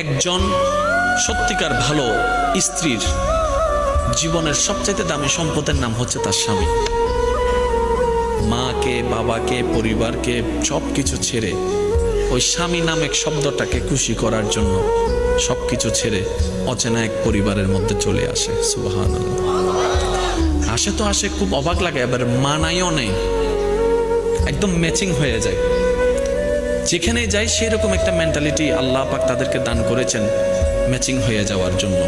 একজন সত্যিকার ভালো স্ত্রীর জীবনের সবচেয়ে দামি সম্পদের নাম হচ্ছে তার স্বামী। মাকে, বাবাকে, পরিবারকে সবকিছু ছেড়ে ওই স্বামী নামক শব্দটাকে খুশি করার জন্য সবকিছু ছেড়ে অচেনা এক পরিবারের মধ্যে চলে আসে। সুবহানাল্লাহ। আসে তো আসে, খুব অবাক লাগে, এবার মানায়ও নেই, একদম ম্যাচিং হয়ে যায়। যেখানে যাই সেরকম একটা মেন্টালিটি আল্লাহ পাক তাদেরকে দান করেছেন ম্যাচিং হয়ে যাওয়ার জন্য।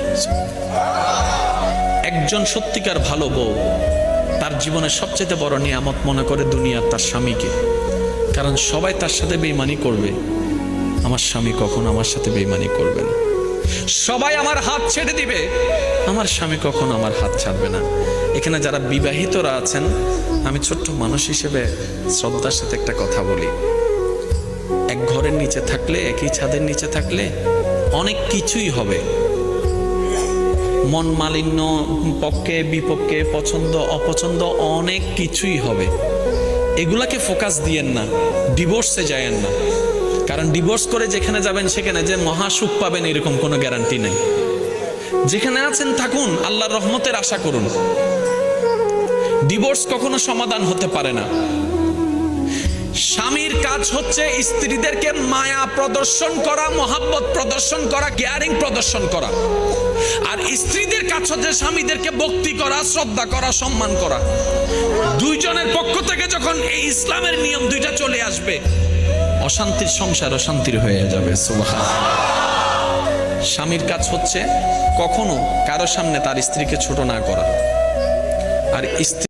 একজন সত্যিকার ভালো বউ তার জীবনের সবচেয়ে বড় নিয়ামত মনে করে দুনিয়ার তার স্বামীকে। কারণ সবাই তার সাথে বেঈমানি করবে, আমার স্বামী কখনো আমার সাথে বেঈমানি করবে না। সবাই আমার হাত ছেড়ে দিবে, আমার স্বামী কখনো আমার হাত ছাড়বে না। এখানে যারা বিবাহিতরা আছেন, আমি ছোট্ট মানুষ হিসেবে শ্রদ্ধার সাথে একটা কথা বলি। এক ঘরের নিচে থাকলে, একই ছাদের নিচে থাকলে অনেক কিছুই হবে, মন মালিন্য, পক্ষে বিপক্ষে, পছন্দ অপছন্দ অনেক কিছুই হবে। এগুলাকে ফোকাস দিয়েন না, ডিভোর্সে যায়েন না। কারণ ডিভোর্স করে যেখানে যাবেন সেখানে যে মহাসুখ পাবেন এরকম কোনো গ্যারান্টি নাই। যেখানে আছেন থাকুন, আল্লাহর রহমতের আশা করুন। ডিভোর্স কখনো সমাধান হতে পারে না। স্বামীর কাজ হচ্ছে স্ত্রীদেরকে মায়া প্রদর্শন করা, মহাব্বত প্রদর্শন করা, কেয়ারিং প্রদর্শন করা। আর স্ত্রীদের কাজ হচ্ছে স্বামীদেরকে ভক্তি করা, শ্রদ্ধা করা, সম্মান করা। দুইজনের পক্ষ থেকে যখন এই ইসলামের নিয়ম দুইটা চলে আসবে, অশান্তির সংসার অশান্তির হয়ে যাবে। সুবহানাল্লাহ। স্বামীর কাজ হচ্ছে কখনো কারো সামনে তার স্ত্রীকে ছোট না করা, আর স্ত্রী